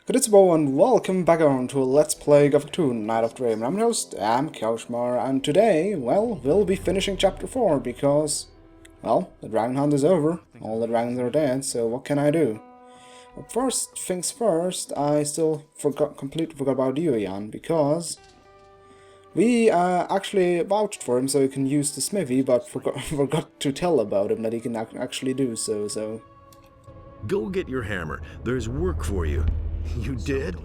Konnichiwa and welcome back on to Let's Play Gothic 2 Night of Dream. I'm your host, Kaushmar, and today, well, we'll be finishing Chapter 4 because, well, the dragon hunt is over. All the dragons are dead, so what can I do? But first things first, I still completely forgot about you, Jan, because we actually vouched for him so he can use the smithy, but forgot to tell about him that he can actually do so. Go get your hammer. There's work for you. You did?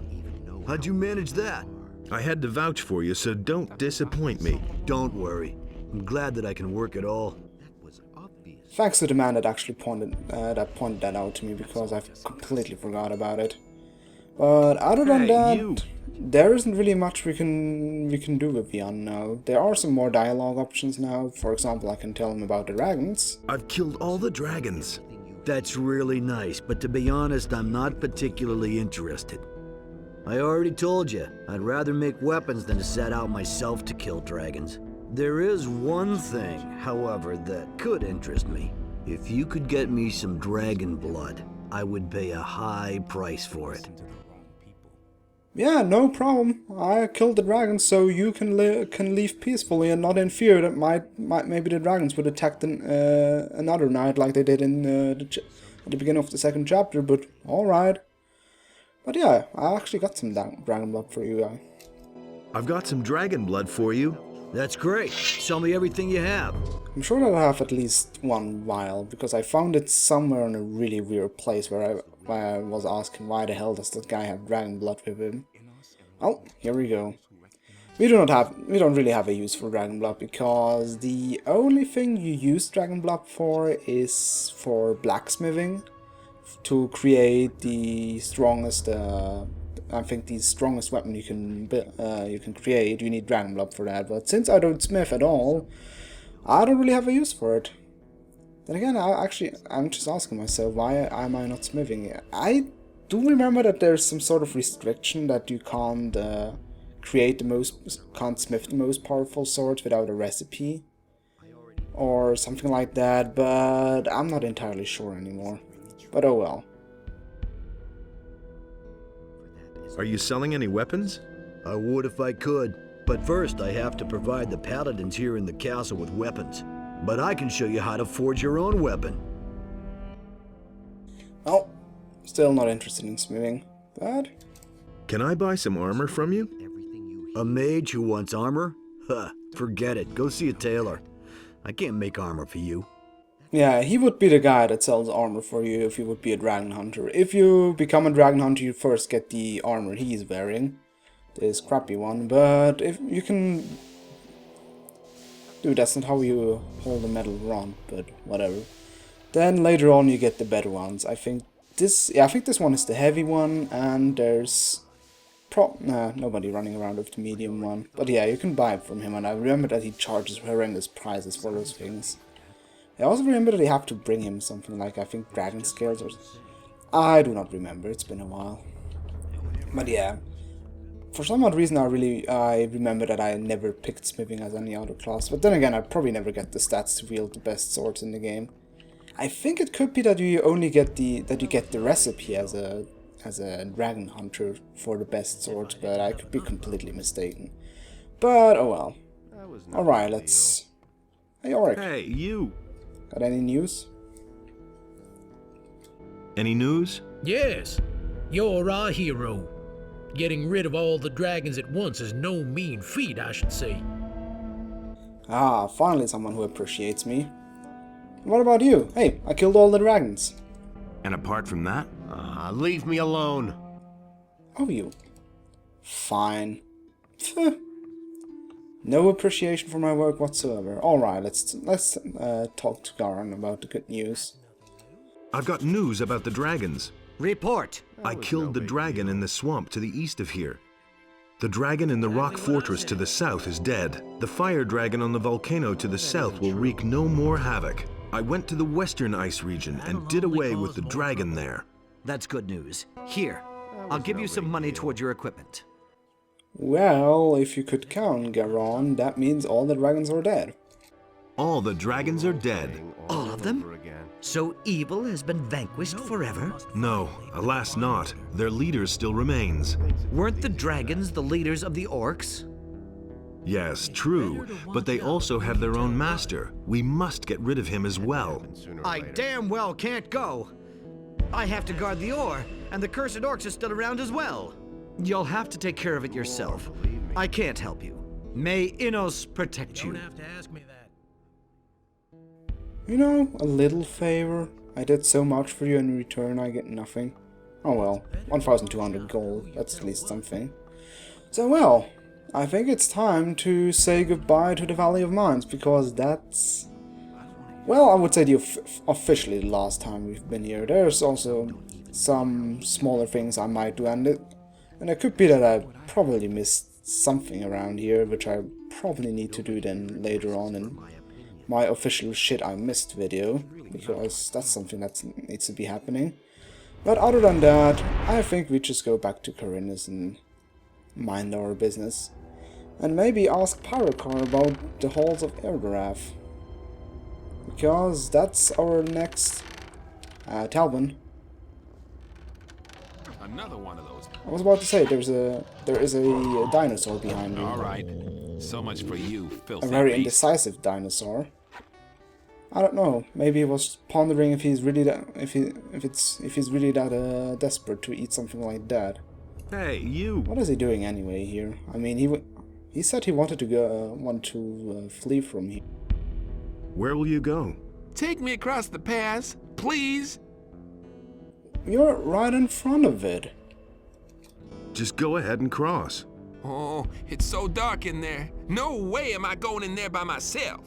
How'd you manage that? I had to vouch for you, so don't disappoint me. Don't worry. I'm glad that I can work it all. Thanks to the man that actually pointed that out to me, because I completely forgot about it. But other than that, there isn't really much we can do with Jan now. There are some more dialogue options now. For example, I can tell him about the dragons. I've killed all the dragons. That's really nice, but to be honest, I'm not particularly interested. I already told you, I'd rather make weapons than to set out myself to kill dragons. There is one thing, however, that could interest me. If you could get me some dragon blood, I would pay a high price for it. Yeah, no problem. I killed the dragons, so you can leave peacefully and not in fear that maybe the dragons would attack another night like they did in at the beginning of the second chapter. But all right. But yeah, I actually got some dragon blood for you. I've got some dragon blood for you. That's great. Tell me everything you have. I'm sure that I have at least one vial, because I found it somewhere in a really weird place where I was asking why the hell does that guy have dragon blood with him. Oh, here we go. We don't really have a use for dragon blood, because the only thing you use dragon blood for is for blacksmithing, to create the strongest I think the strongest weapon you can create. You need dragon blood for that, but since I don't smith at all, I don't really have a use for it. Then again, I'm just asking myself, why am I not smithing? I do remember that there's some sort of restriction that you can't smith the most powerful swords without a recipe, or something like that, but I'm not entirely sure anymore. But oh well. Are you selling any weapons? I would if I could, but first I have to provide the paladins here in the castle with weapons. But I can show you how to forge your own weapon. Oh, still not interested in smithing, but... Can I buy some armor from you? A mage who wants armor? Huh, forget it. Go see a tailor. I can't make armor for you. Yeah, he would be the guy that sells armor for you if you would be a dragon hunter. If you become a dragon hunter, you first get the armor he's wearing. This crappy one, but if you can... Dude, that's not how you hold a metal rod, but whatever. Then later on you get the better ones. I think this one is the heavy one, and there's... nobody running around with the medium one. But yeah, you can buy it from him, and I remember that he charges horrendous prices for those things. I also remember that you have to bring him something like, I think, dragon scales or... I do not remember, it's been a while. But yeah, for some odd reason I remember that I never picked smithing as any other class. But then again, I probably never get the stats to wield the best swords in the game. I think it could be that you only get the recipe as a dragon hunter for the best swords, but I could be completely mistaken. But oh well. Alright, let's... Hey, Oric. Hey, you! Got any news? Any news? Yes, you're our hero. Getting rid of all the dragons at once is no mean feat, I should say. Ah, finally someone who appreciates me. What about you? Hey, I killed all the dragons. And apart from that? Leave me alone. Oh, you. Fine. No appreciation for my work whatsoever. Alright, let's talk to Garan about the good news. I've got news about the dragons. Report! I killed the dragon in the swamp to the east of here. The dragon in the rock fortress to the south is dead. The fire dragon on the volcano to the south will wreak no more havoc. I went to the western ice region and did away with the dragon there. That's good news. Here, I'll give you some money towards your equipment. Well, if you could count, Garon, that means all the dragons are dead. All the dragons are dead. All of them? So evil has been vanquished forever? No, alas not. Their leader still remains. Weren't the dragons the leaders of the orcs? Yes, true, but they also have their own master. We must get rid of him as well. I damn well can't go. I have to guard the ore, and the cursed orcs are still around as well. You'll have to take care of it yourself. I can't help you. May Innos protect you. Don't have to ask me that. You know, a little favor. I did so much for you, and in return I get nothing. Oh well, 1,200 gold, that's at least something. So well, I think it's time to say goodbye to the Valley of Mines, because that's... well, I would say officially the last time we've been here. There's also some smaller things I might do, and it could be that I probably missed something around here, which I probably need to do then later on in my official shit I missed video, because that's something that needs to be happening. But other than that, I think we just go back to Corinnes and mind our business. And maybe ask Pyrocor about the halls of Erdorath. Because that's our next Talbin. Another one of those. I was about to say there is a dinosaur behind me. All right. So much for you, filthy A very beast. indecisive dinosaur. I don't know. Maybe he was pondering if he's really that if he's really that desperate to eat something like that. Hey, you! What is he doing anyway here? I mean, he said he wanted to flee from here. Where will you go? Take me across the pass, please. You're right in front of it. Just go ahead and cross. Oh, it's so dark in there. No way am I going in there by myself.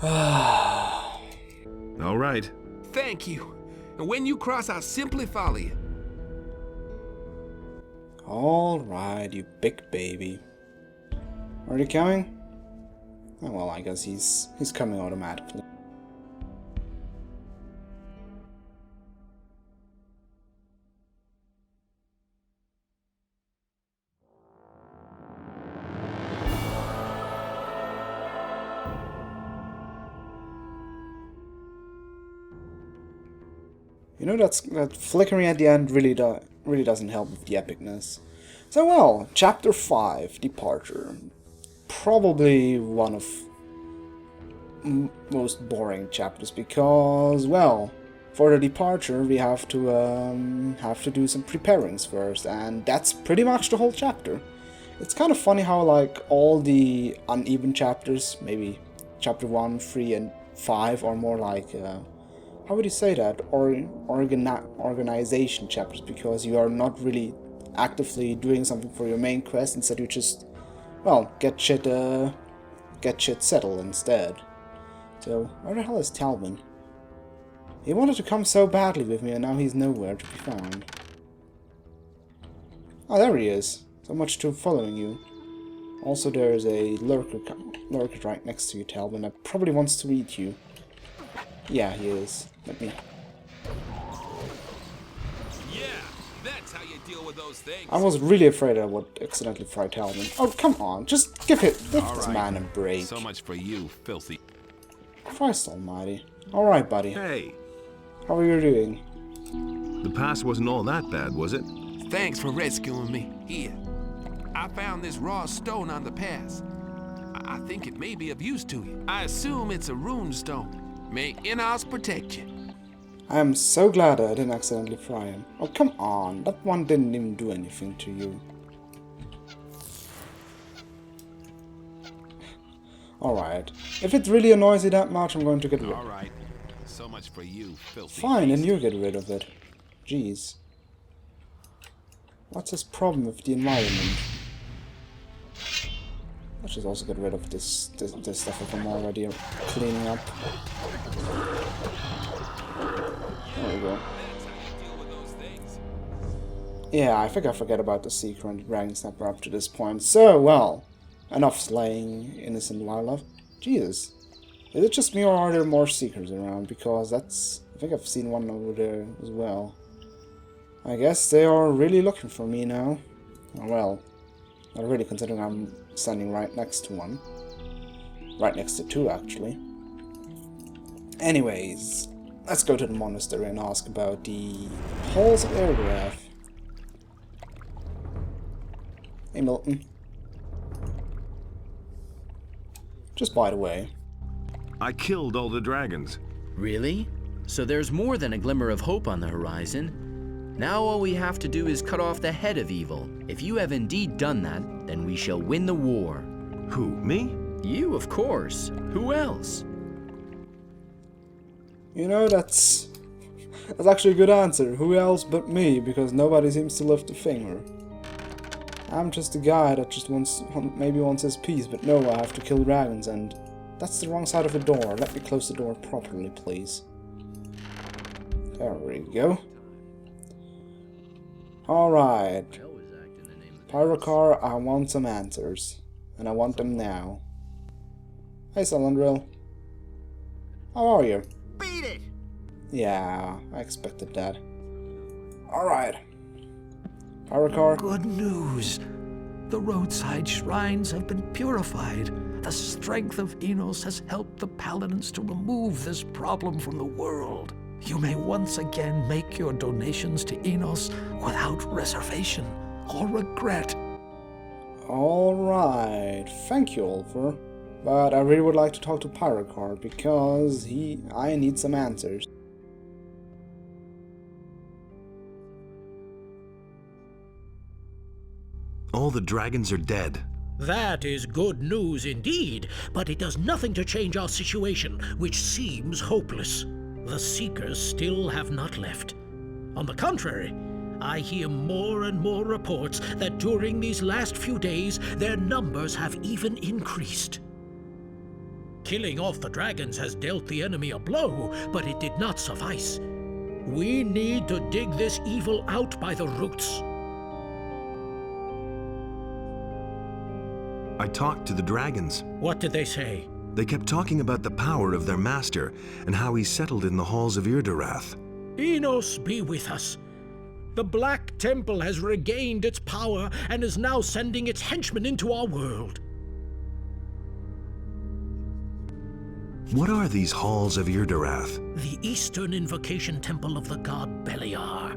All right. Thank you. And when you cross, I'll simply follow you. All right, you big baby. Are you coming? Oh well, I guess he's coming automatically. You know, that flickering at the end really doesn't help with the epicness. So well, Chapter 5, Departure. Probably one of most boring chapters because, well, for the departure we have to do some preparings first, and that's pretty much the whole chapter. It's kind of funny how like all the uneven chapters, maybe chapter 1, 3, and 5 are more like how would you say that? Organization chapters, because you are not really actively doing something for your main quest. Instead, you just, well, get shit settled instead. So, where the hell is Talbin? He wanted to come so badly with me, and now he's nowhere to be found. Oh, there he is. So much to following you. Also, there is a lurker right next to you, Talbin, that probably wants to eat you. Yeah, he is. Let me... Yeah, that's how you deal with those things. I was really afraid I would accidentally fry Talbin. Oh, come on, just give this man a break. So much for you, filthy. Christ almighty. Alright, buddy. Hey, How are you doing? the pass wasn't all that bad, was it? Thanks for rescuing me. Here, I found this raw stone on the pass. I think it may be of use to you. I assume it's a rune stone. May Innos protect you. I am so glad I didn't accidentally fry him. Oh, come on. That one didn't even do anything to you. Alright. If it really annoys you that much, I'm going to get rid of it. All right. So much for you, filthy Fine, and beast. you get rid of it. Jeez. What's his problem with the environment? Let's just also get rid of this stuff that I'm already cleaning up. There we go. Yeah, I think I forget about the Seeker and the Dragon Snapper up to this point. So, well, enough slaying innocent wildlife. Jesus. Is it just me, or are there more Seekers around? Because that's... I think I've seen one over there as well. I guess they are really looking for me now. Oh, well, not really, considering I'm standing right next to one. Right next to two, actually. Anyways, let's go to the monastery and ask about the halls of Ergrath. Hey Milton. Just by the way. I killed all the dragons. Really? So there's more than a glimmer of hope on the horizon. Now all we have to do is cut off the head of evil. If you have indeed done that, then we shall win the war. Who, me? You, of course. Who else? You know, that's actually a good answer. Who else but me? Because nobody seems to lift a finger. I'm just a guy that just maybe wants his peace, but no, I have to kill dragons, and that's the wrong side of the door. Let me close the door properly, please. There we go. Alright. Pyrocar, I want some answers. And I want them now. Hey, Salandrill. How are you? Beat it! Yeah, I expected that. Alright. Pyrocar. Good news. The roadside shrines have been purified. The strength of Enos has helped the paladins to remove this problem from the world. You may once again make your donations to Enos without reservation or regret. Alright, thank you, Ulfer. But I really would like to talk to Pyrocar because I need some answers. All the dragons are dead. That is good news indeed, but it does nothing to change our situation, which seems hopeless. The Seekers still have not left. On the contrary, I hear more and more reports that during these last few days, their numbers have even increased. Killing off the dragons has dealt the enemy a blow, but it did not suffice. We need to dig this evil out by the roots. I talked to the dragons. What did they say? They kept talking about the power of their master and how he settled in the halls of Irdarath. Enos be with us. The Black Temple has regained its power and is now sending its henchmen into our world. What are these halls of Irdarath? The Eastern Invocation Temple of the god Beliar.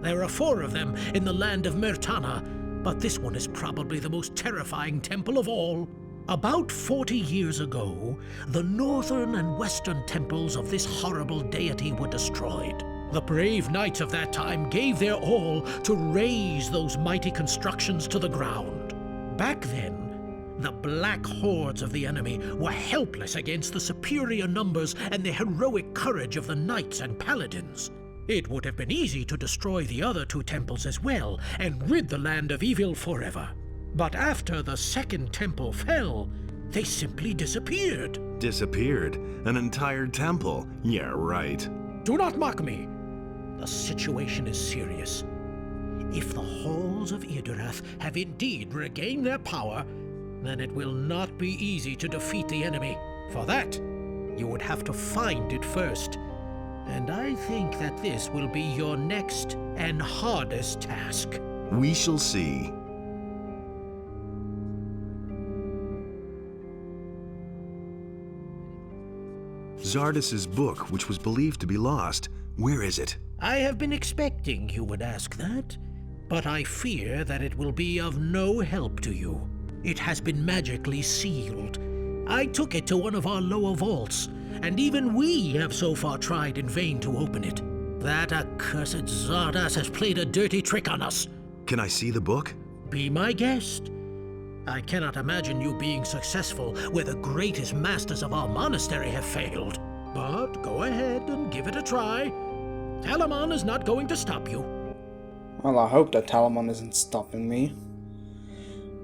There are 4 of them in the land of Mertana, but this one is probably the most terrifying temple of all. About 40 years ago, the northern and western temples of this horrible deity were destroyed. The brave knights of that time gave their all to raze those mighty constructions to the ground. Back then, the black hordes of the enemy were helpless against the superior numbers and the heroic courage of the knights and paladins. It would have been easy to destroy the other 2 temples as well and rid the land of evil forever. But after the second temple fell, they simply disappeared. Disappeared? An entire temple? Yeah, right. Do not mock me. The situation is serious. If the halls of Irdarath have indeed regained their power, then it will not be easy to defeat the enemy. For that, you would have to find it first. And I think that this will be your next and hardest task. We shall see. Zardas's book, which was believed to be lost, where is it? I have been expecting you would ask that, but I fear that it will be of no help to you. It has been magically sealed. I took it to one of our lower vaults, and even we have so far tried in vain to open it. That accursed Zardas has played a dirty trick on us. Can I see the book? Be my guest. I cannot imagine you being successful where the greatest masters of our monastery have failed. But go ahead and give it a try. Talamon is not going to stop you. Well, I hope that Talamon isn't stopping me.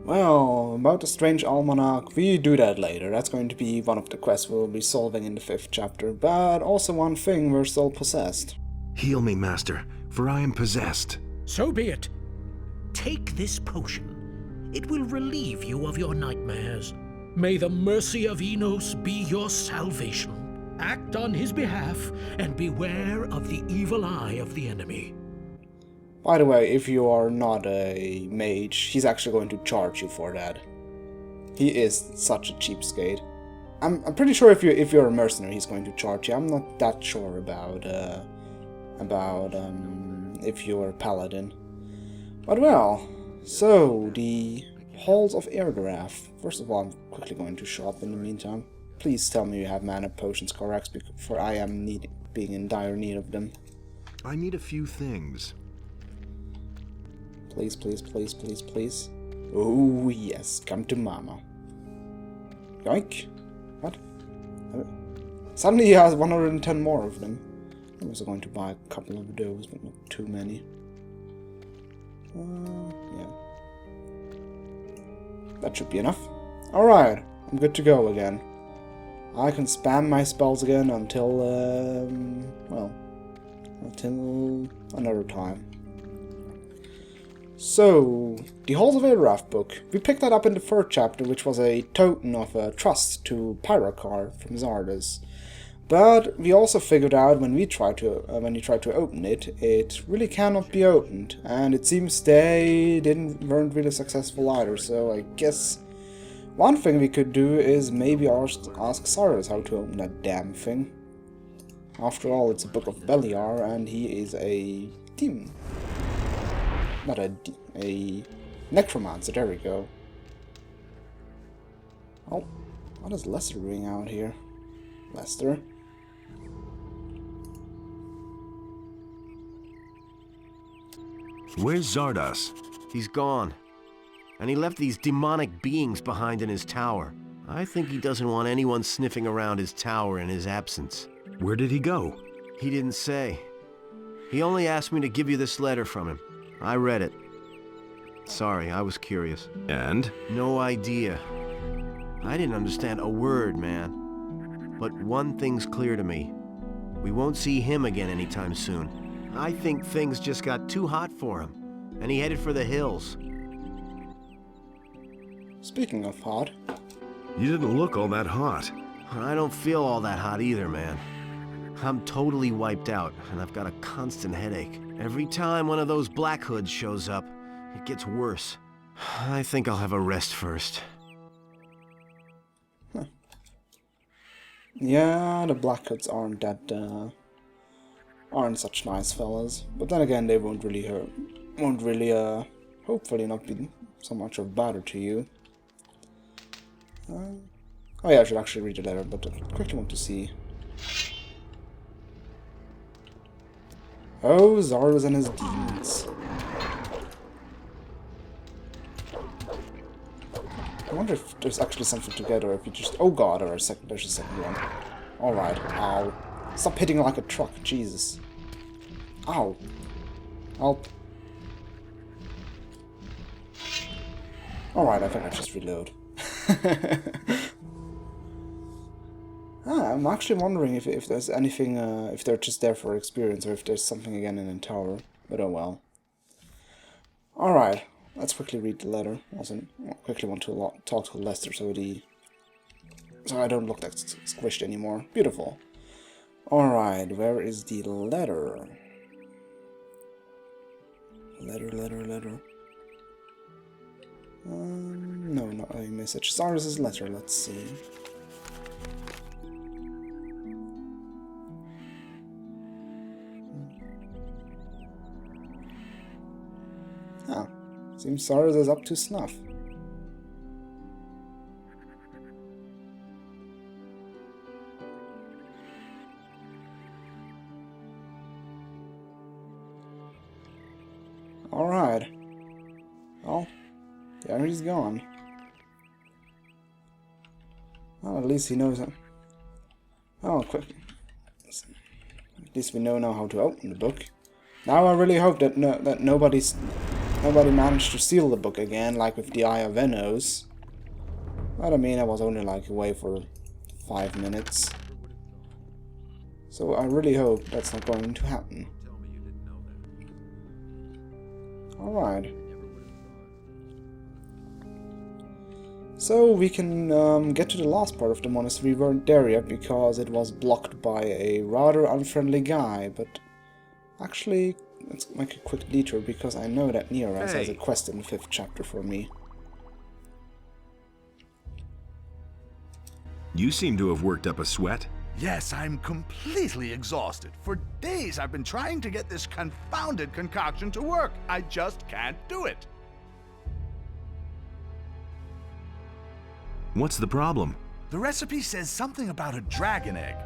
Well, about the strange almanac, we do that later. That's going to be one of the quests we'll be solving in the 5th chapter. But also one thing, we're still possessed. Heal me, Master, for I am possessed. So be it. Take this potion. It will relieve you of your nightmares. May the mercy of Enos be your salvation. Act on his behalf, and beware of the evil eye of the enemy. By the way, if you are not a mage, he's actually going to charge you for that. He is such a cheapskate. I'm pretty sure if you're a mercenary, he's going to charge you. I'm not that sure about if you're a paladin. But well, so the halls of Ergraf. First of all, I'm quickly going to shop in the meantime. Please tell me you have mana potions, Corax, for I am being in dire need of them. I need a few things. Please, please, please, please, please. Oh yes, come to mama. Yoink. What? Suddenly he has 110 more of them. I'm also going to buy a couple of those, but not too many. Yeah. That should be enough. Alright, I'm good to go again. I can spam my spells again until, well, until another time. So, the Halls of Ergraf book. We picked that up in the third chapter, which was a token of trust to Pyrakar from Zardes. But we also figured out when we tried to open it, it really cannot be opened, and it seems they weren't really successful either. So I guess one thing we could do is maybe ask Zardes how to open that damn thing. After all, it's a book of Beliar, and he is a demon. Not a necromancer, there we go. Oh, what is Lester doing out here? Lester? Where's Zardas? He's gone. And he left these demonic beings behind in his tower. I think he doesn't want anyone sniffing around his tower in his absence. Where did he go? He didn't say. He only asked me to give you this letter from him. I read it. Sorry, I was curious. And? No idea. I didn't understand a word, man. But one thing's clear to me. We won't see him again anytime soon. I think things just got too hot for him, and he headed for the hills. Speaking of hot... You didn't look all that hot. I don't feel all that hot either, man. I'm totally wiped out, and I've got a constant headache. Every time one of those Black Hoods shows up, it gets worse. I think I'll have a rest first. Huh. Yeah, the Black Hoods aren't that, aren't such nice fellas. But then again, they won't really hopefully not be so much of bother to you. Oh yeah, I should actually read the letter, but I quickly want to see. Oh, Zardes and his demons. I wonder if there's actually something together, or if you just... Oh god, there's a second one. Alright, ow. Stop hitting like a truck, Jesus. Ow. Help. Alright, I think I just reload. I'm actually wondering if there's anything, if they're just there for experience, or if there's something again in the tower. But oh well. Alright, let's quickly read the letter. Also, I quickly want to talk to Lester so I don't look that squished anymore. Beautiful. Alright, where is the letter? Letter. No, not a message. Zardes' letter, let's see. Ah, seems Zardes is up to snuff. Alright. Well, there he's gone. Well, at least he knows it. Oh, quick. At least we know now how to open the book. Now I really hope that nobody managed to steal the book again, like with the Eye of Venos. But I mean, I was only like away for 5 minutes. So I really hope that's not going to happen. Alright. So we can get to the last part of the monastery. We weren't there yet because it was blocked by a rather unfriendly guy, but actually let's make a quick detour because I know that Neoras has a quest in the 5th chapter for me. You seem to have worked up a sweat. Yes, I'm completely exhausted. For days I've been trying to get this confounded concoction to work. I just can't do it. What's the problem? The recipe says something about a dragon egg.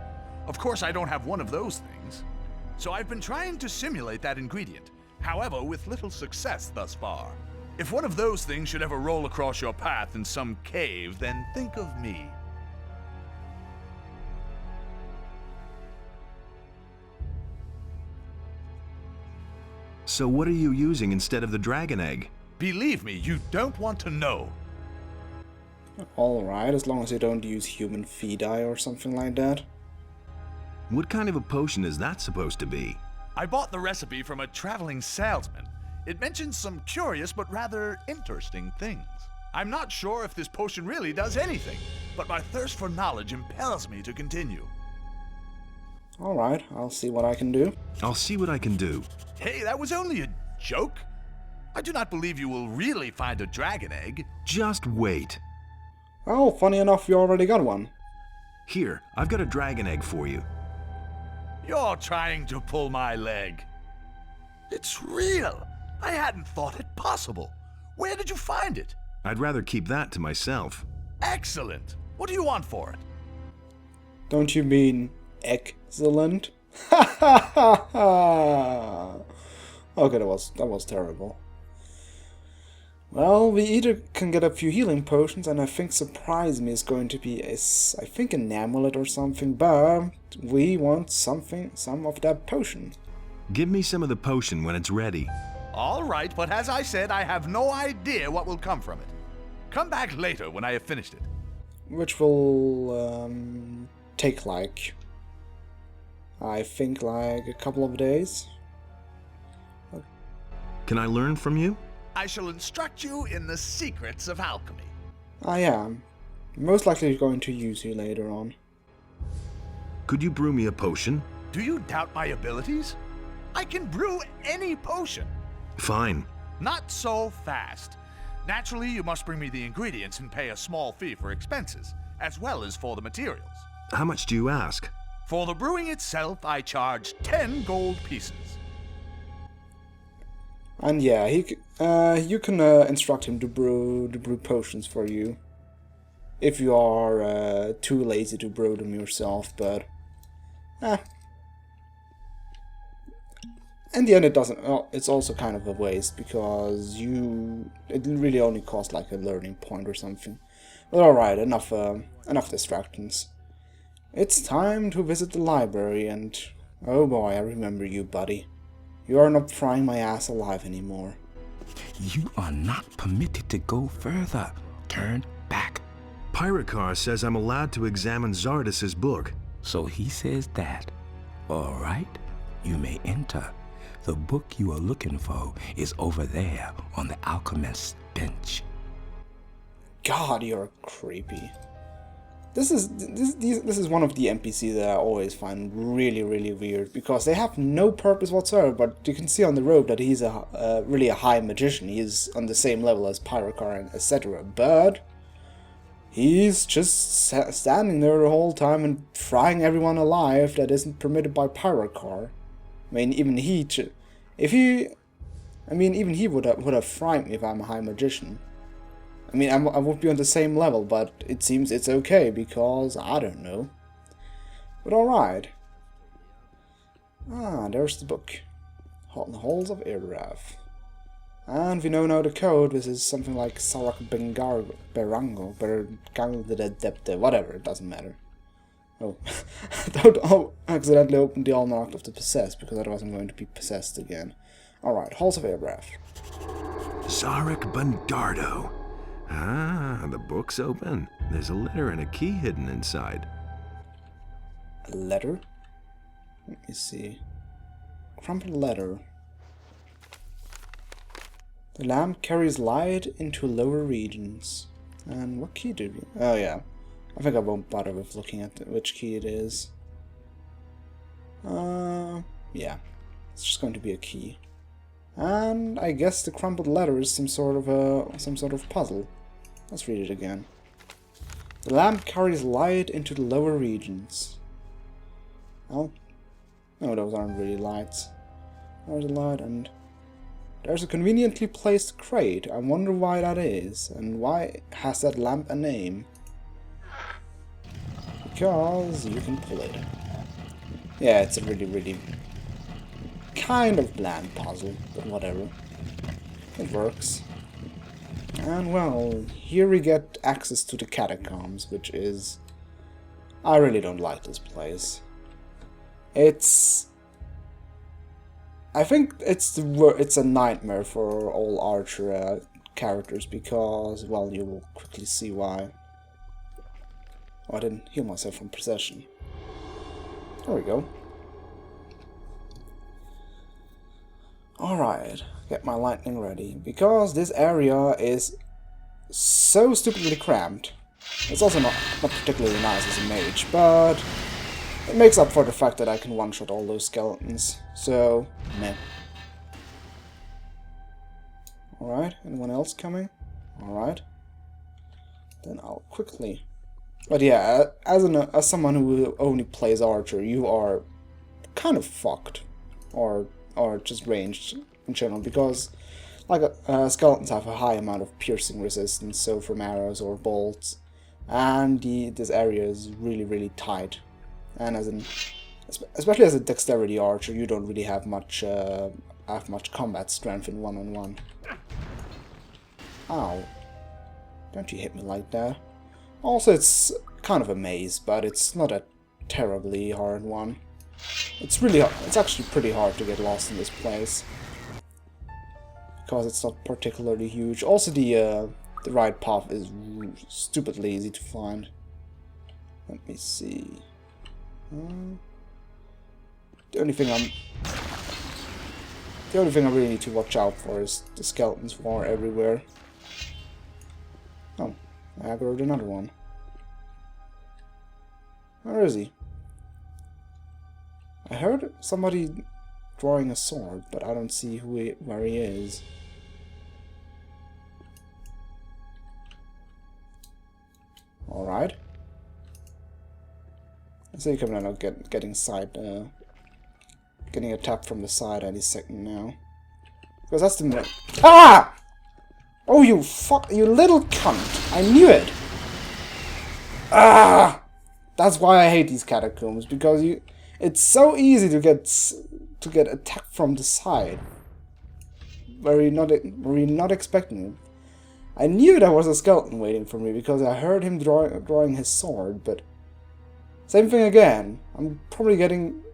Of course, I don't have one of those things. So I've been trying to simulate that ingredient. However, with little success thus far. If one of those things should ever roll across your path in some cave, then think of me. So what are you using instead of the dragon egg? Believe me, you don't want to know. Alright, as long as you don't use human feed dye or something like that. What kind of a potion is that supposed to be? I bought the recipe from a traveling salesman. It mentions some curious but rather interesting things. I'm not sure if this potion really does anything, but my thirst for knowledge impels me to continue. Alright, I'll see what I can do. I'll see what I can do. Hey, that was only a joke. I do not believe you will really find a dragon egg. Just wait. Oh, funny enough, you already got one. Here, I've got a dragon egg for you. You're trying to pull my leg. It's real. I hadn't thought it possible. Where did you find it? I'd rather keep that to myself. Excellent. What do you want for it? Don't you mean excellent? Ha ha ha ha! Okay, that was terrible. Well, we either can get a few healing potions, and I think Surprise Me is going to be an amulet or something, but we want some of that potion. Give me some of the potion when it's ready. All right, but as I said, I have no idea what will come from it. Come back later when I have finished it. Which will take I think a couple of days. Can I learn from you? I shall instruct you in the secrets of alchemy. I am. Most likely going to use you later on. Could you brew me a potion? Do you doubt my abilities? I can brew any potion. Fine. Not so fast. Naturally, you must bring me the ingredients and pay a small fee for expenses, as well as for the materials. How much do you ask? For the brewing itself, I charge 10 gold pieces. And yeah, you can instruct him to brew potions for you. If you are too lazy to brew them yourself, but in the end it doesn't. Well, it's also kind of a waste because it really only costs like a learning point or something. But all right, enough distractions. It's time to visit the library, and oh boy, I remember you, buddy. You are not frying my ass alive anymore. You are not permitted to go further. Turn back. Pyrocar says I'm allowed to examine Zardas's book. So he says that. All right, you may enter. The book you are looking for is over there on the alchemist's bench. God, you're creepy. This is one of the NPCs that I always find really, really weird, because they have no purpose whatsoever, but you can see on the robe that he's really a high magician. He's on the same level as Pyrocar and etc. But he's just standing there the whole time and frying everyone alive that isn't permitted by Pyrocar. I mean, even he would have fried me if I'm a high magician. I mean, I would be on the same level, but it seems it's okay because I don't know. But alright. There's the book. The Halls of Irrath. And we know now the code. This is something like Sarak Berango, whatever, it doesn't matter. Oh, don't accidentally open the Almanac of the Possessed, because otherwise I'm going to be possessed again. Alright, Halls of Irrath. Zarek Bandardo. The book's open. There's a letter and a key hidden inside. A letter? Let me see. Crumpled letter. The lamp carries light into lower regions. And what key did we... Oh yeah. I think I won't bother with looking at which key it is. Yeah. It's just going to be a key. And I guess the crumpled letter is some sort of puzzle. Let's read it again. The lamp carries light into the lower regions. Oh, no, those aren't really lights. There's a light, and there's a conveniently placed crate. I wonder why that is, and why has that lamp a name? Because you can pull it. Yeah, it's a really kind of bland puzzle, but whatever. It works. And well, here we get access to the Catacombs, which is... I really don't like this place. I think it's a nightmare for all Archer characters, because, well, you will quickly see why. Oh, I didn't heal myself from possession. There we go. Alright, get my lightning ready, because this area is so stupidly cramped. It's also not particularly nice as a mage, but it makes up for the fact that I can one-shot all those skeletons, so meh. Alright, anyone else coming? Alright. Then I'll quickly... But yeah, as someone who only plays Archer, you are kind of fucked. Or just ranged in general, because like skeletons have a high amount of piercing resistance, so from arrows or bolts, and this area is really tight. And especially as a dexterity archer, you don't really have much combat strength in one-on-one. Ow! Don't you hit me like that? Also, it's kind of a maze, but it's not a terribly hard one. It's really hard. It's actually pretty hard to get lost in this place, because it's not particularly huge. Also, the right path is stupidly easy to find. Let me see. The only thing I really need to watch out for is the skeletons who are everywhere. Oh, I aggroed another one. Where is he? I heard somebody drawing a sword, but I don't see where he is. Alright. I see you coming out getting attacked from the side any second now. Because that's the... Ah! Oh, you little cunt! I knew it! Ah! That's why I hate these catacombs, because it's so easy to get attacked from the side, where you're not expecting it. I knew there was a skeleton waiting for me because I heard him drawing his sword, but same thing again. I'm probably getting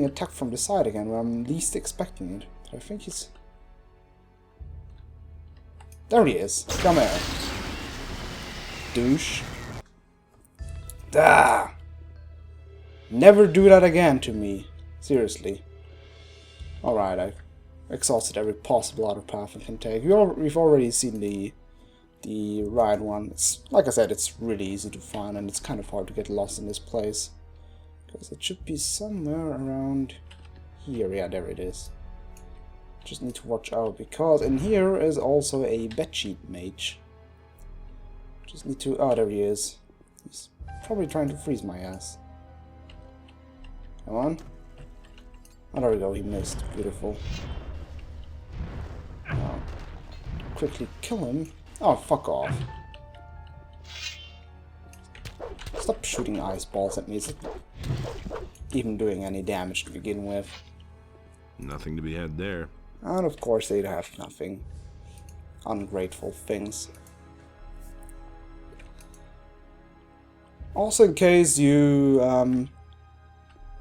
attacked from the side again when I'm least expecting it. I think he's... There he is. Come here. Douche. Ah! Never do that again to me. Seriously. Alright, I've exhausted every possible other path I can take. We've already seen the right one. Like I said, it's really easy to find, and it's kind of hard to get lost in this place. Because it should be somewhere around here. Yeah, there it is. Just need to watch out, because in here is also a bedsheet mage. Just need to... Oh, there he is. He's probably trying to freeze my ass. Come on. Oh, there we go, he missed. Beautiful. Quickly kill him. Oh, fuck off. Stop shooting ice balls at me. It's not even doing any damage to begin with. Nothing to be had there. And of course they'd have nothing. Ungrateful things. Also, in case you,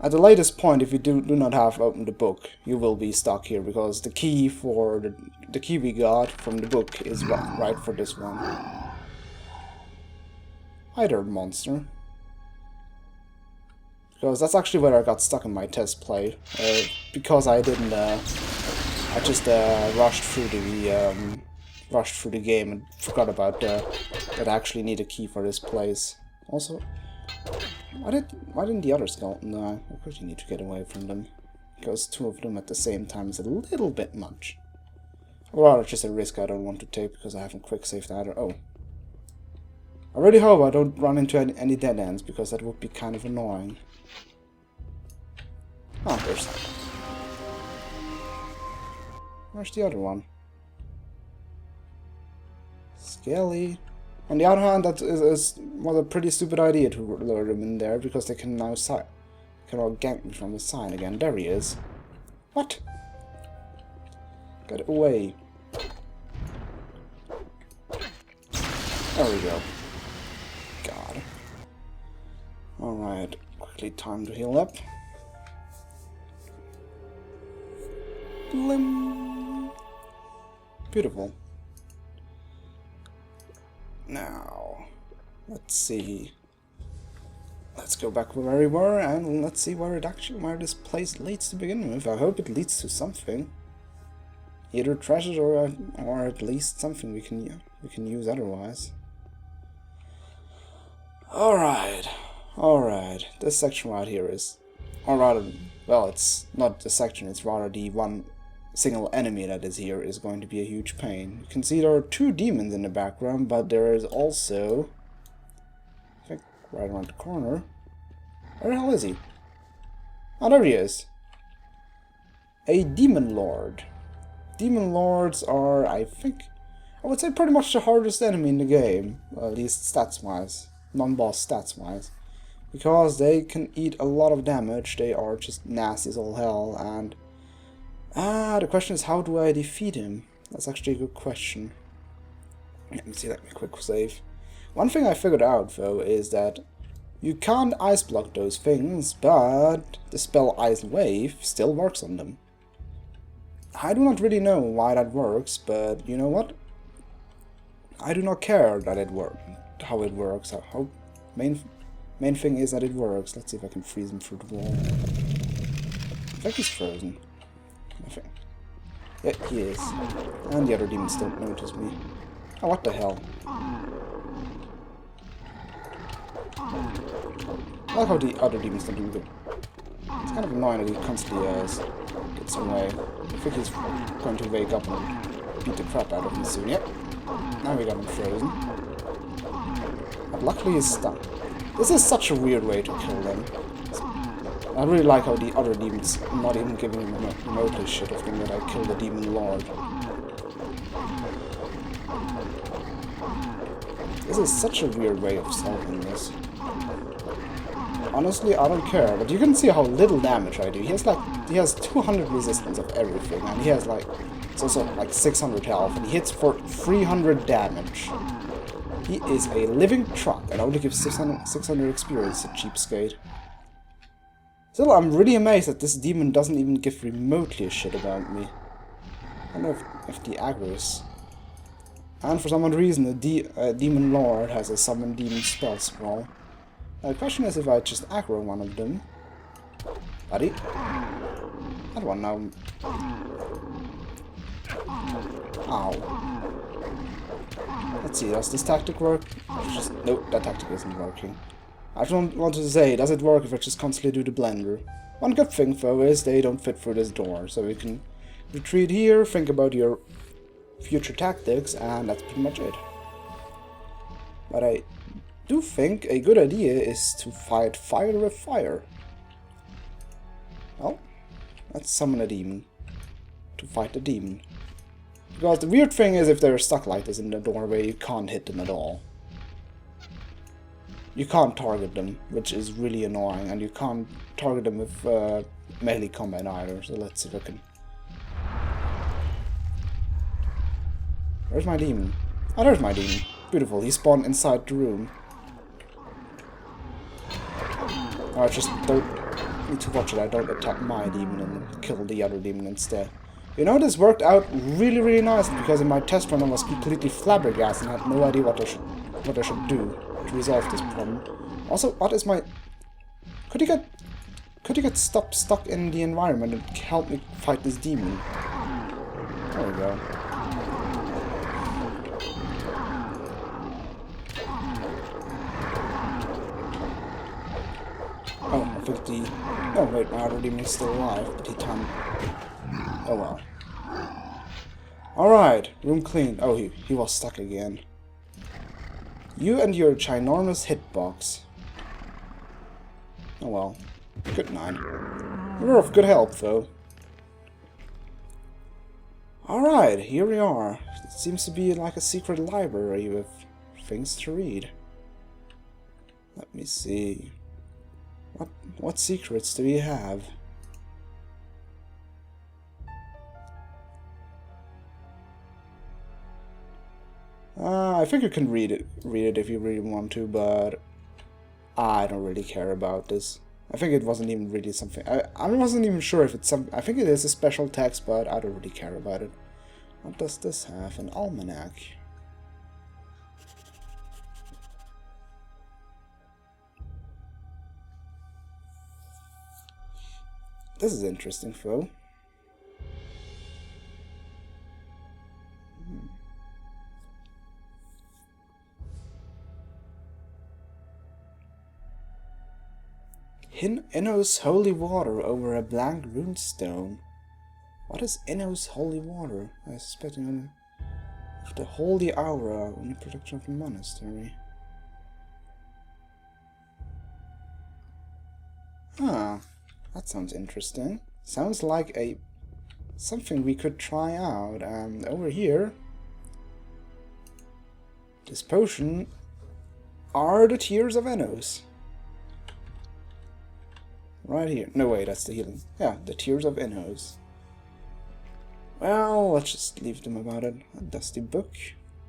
at the latest point, if you do not have opened the book, you will be stuck here, because the key for the key we got from the book is right for this one. Hi there, monster. Because that's actually where I got stuck in my test play, because I didn't. I just rushed through the game and forgot about that I actually need a key for this place. Also, why didn't the other skeleton die? I really need to get away from them, because two of them at the same time is a little bit much. Or rather, just a risk I don't want to take because I haven't quick saved either. Oh, I really hope I don't run into any dead ends, because that would be kind of annoying. Oh, where's the other one? Scaly. On the other hand, that was a pretty stupid idea to lure them in there, because they can now all gank me from the side again. There he is. What? Get away. There we go. God. Alright, quickly time to heal up. Blim. Beautiful. Now, let's see. Let's go back where we were, and let's see where this place leads to begin with. I hope it leads to something. Either treasures or at least something we can use otherwise. Alright. This section right here is, or rather, well, it's not the section, it's rather the one single enemy that is here is going to be a huge pain. You can see there are 2 demons in the background, but there is also, I think, right around the corner. Where the hell is he? Oh, there he is. A demon lord. Demon lords are, I think, I would say pretty much the hardest enemy in the game, at least stats-wise, non-boss stats-wise, because they can eat a lot of damage. They are just nasty as all hell, and the question is, how do I defeat him? That's actually a good question. Let me see, let me quick save. One thing I figured out, though, is that you can't ice block those things, but the spell Ice Wave still works on them. I do not really know why that works, but you know what? I do not care that it how it works. Main thing is that it works. Let's see if I can freeze him through the wall. I think he's frozen. I think. Yeah, he is. And the other demons don't notice me. Oh, what the hell? I like how the other demons don't do it. It's kind of annoying that he constantly gets away. I think he's going to wake up and beat the crap out of me soon. Yep. Now we got him frozen. But luckily he's stunned. This is such a weird way to kill them. I really like how the other demons are not even giving him a remotely shit of them that I killed the demon lord. This is such a weird way of solving this. Honestly, I don't care, but you can see how little damage I do. He has 200 resistance of everything, and he has it's also like 600 health, and he hits for 300 damage. He is a living truck, and only gives 600 experience, a cheapskate. Still, I'm really amazed that this demon doesn't even give remotely a shit about me. I don't know if the aggro is... And for some odd reason, the demon lord has a summon demon spell scroll. Now, the question is if I just aggro one of them. Buddy. That one now. Ow. Let's see, does this tactic work? Nope, that tactic isn't working. I don't want to say, does it work if I just constantly do the blender? One good thing, though, is they don't fit through this door, so you can retreat here, think about your future tactics, and that's pretty much it. But I do think a good idea is to fight fire with fire. Well, let's summon a demon to fight the demon. Because the weird thing is, if they're stuck like this in the doorway, you can't hit them at all. You can't target them, which is really annoying, and you can't target them with melee combat either, so let's see if I can... Where's my demon? Oh, there's my demon. Beautiful, he spawned inside the room. I just don't need to watch it, I don't attack my demon and kill the other demon instead. You know, this worked out really, really nice, because in my test run I was completely flabbergasted and had no idea what I should do to resolve this problem. Also, what is my... Could he get stuck in the environment and help me fight this demon? There we go. Oh, I think the... Oh wait, my other demon is still alive, but he timed... Oh well. Alright, room clean. Oh, he was stuck again. You and your ginormous hitbox. Oh well. Good night. You're of good help, though. Alright, here we are. It seems to be like a secret library with things to read. Let me see. What secrets do we have? I think you can read it if you really want to, but I don't really care about this. I think it wasn't even really something. I wasn't even sure if it's some. I think it is a special text, but I don't really care about it. What does this have? An almanac. This is interesting, though. Inno's holy water over a blank runestone. What is Inno's holy water? I suspect of the holy aura in the protection of the monastery. Ah, that sounds interesting. Sounds like something we could try out. And over here, this potion are the tears of Inno's. Right here. No, wait, that's the healing. Yeah, the tears of Inno's. Well, let's just leave them about it. A dusty book.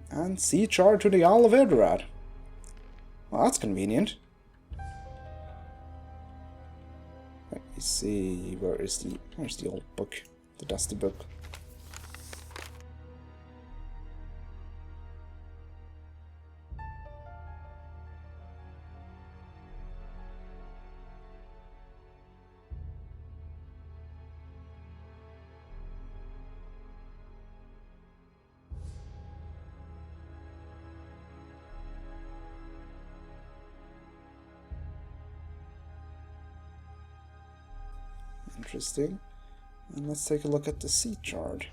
And sea chart to the Isle of Eldorad. Well, that's convenient. Let me see. Where's the old book? The dusty book. Interesting. And let's take a look at the sea chart.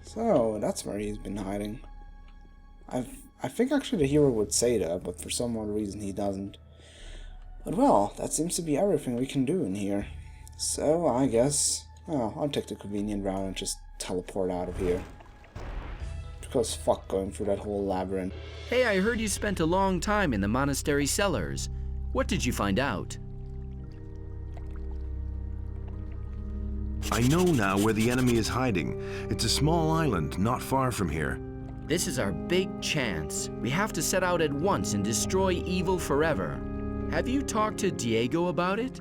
So that's where he's been hiding. I think actually the hero would say that, but for some odd reason he doesn't. But well, that seems to be everything we can do in here. So I guess I'll take the convenient route and just teleport out of here. Because fuck going through that whole labyrinth. Hey, I heard you spent a long time in the monastery cellars. What did you find out? I know now where the enemy is hiding. It's a small island not far from here. This is our big chance. We have to set out at once and destroy evil forever. Have you talked to Diego about it?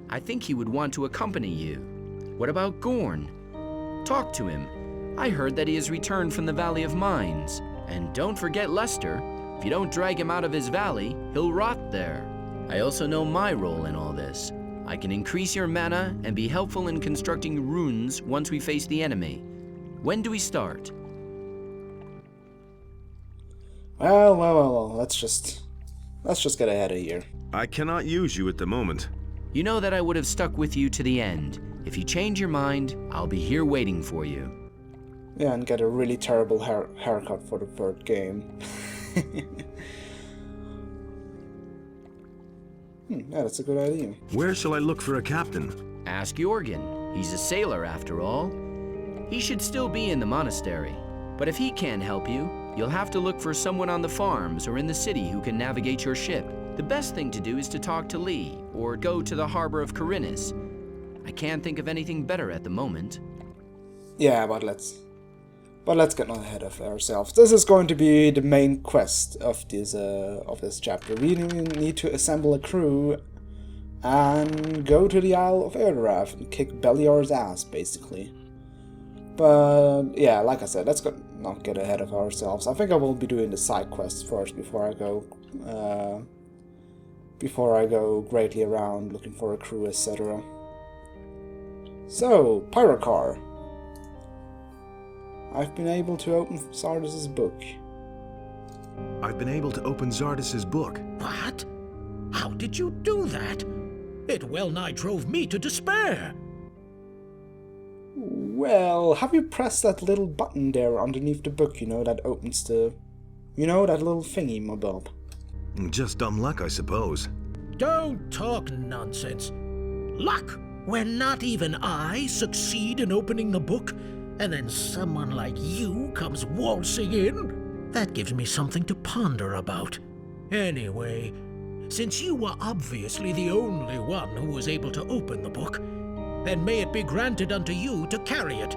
I think he would want to accompany you. What about Gorn? Talk to him. I heard that he has returned from the Valley of Mines. And don't forget Lester. If you don't drag him out of his valley, he'll rot there. I also know my role in all this. I can increase your mana and be helpful in constructing runes once we face the enemy. When do we start? Well, let's just get ahead of here. I cannot use you at the moment. You know that I would have stuck with you to the end. If you change your mind, I'll be here waiting for you. Yeah, and get a really terrible haircut for the third game. Yeah, that's a good idea. Where shall I look for a captain? Ask Jorgen. He's a sailor after all. He should still be in the monastery. But if he can't help you, you'll have to look for someone on the farms or in the city who can navigate your ship. The best thing to do is to talk to Lee, or go to the harbor of Corinus. I can't think of anything better at the moment. Yeah, but let's get not ahead of ourselves. This is going to be the main quest of this chapter. We need to assemble a crew and go to the Isle of Eldorad and kick Beliar's ass, basically. But yeah, like I said, let's not get ahead of ourselves. I think I will be doing the side quests first before I go greatly around looking for a crew, etc. So, Pyrocar. I've been able to open Zardas's book. I've been able to open Zardas's book. What? How did you do that? It well nigh drove me to despair. Well, have you pressed that little button there underneath the book, you know, that opens the... You know, that little thingy, my bob? Just dumb luck, I suppose. Don't talk nonsense. Luck, when not even I succeed in opening the book, and then someone like you comes waltzing in? That gives me something to ponder about. Anyway, since you were obviously the only one who was able to open the book, then may it be granted unto you to carry it,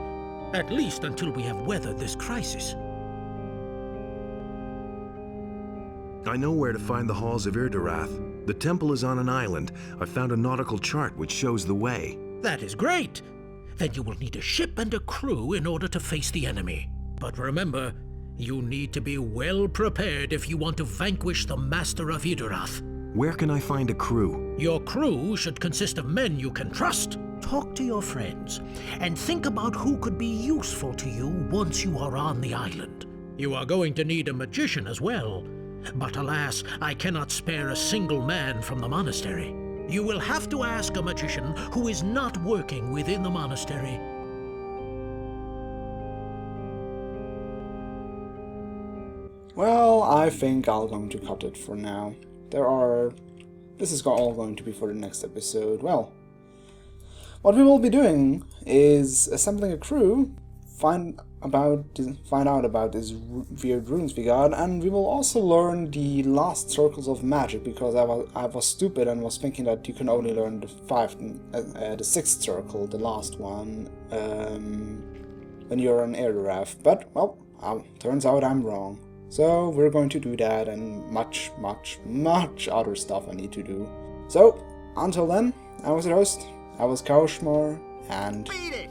at least until we have weathered this crisis. I know where to find the halls of Irdarath. The temple is on an island. I found a nautical chart which shows the way. That is great! Then you will need a ship and a crew in order to face the enemy. But remember, you need to be well prepared if you want to vanquish the Master of Irdarath. Where can I find a crew? Your crew should consist of men you can trust. Talk to your friends, and think about who could be useful to you once you are on the island. You are going to need a magician as well, but alas, I cannot spare a single man from the monastery. You will have to ask a magician who is not working within the monastery. Well, I think I'm going to cut it for now. This is all going to be for the next episode. Well, what we will be doing is assembling a crew, find out about these weird runes we got, and we will also learn the last circles of magic, because I was stupid and was thinking that you can only learn the sixth circle, the last one, when you're on Irdarath. But well, turns out I'm wrong. So we're going to do that, and much other stuff I need to do. So until then, I was your host. I was Kaushmar, and Beat it!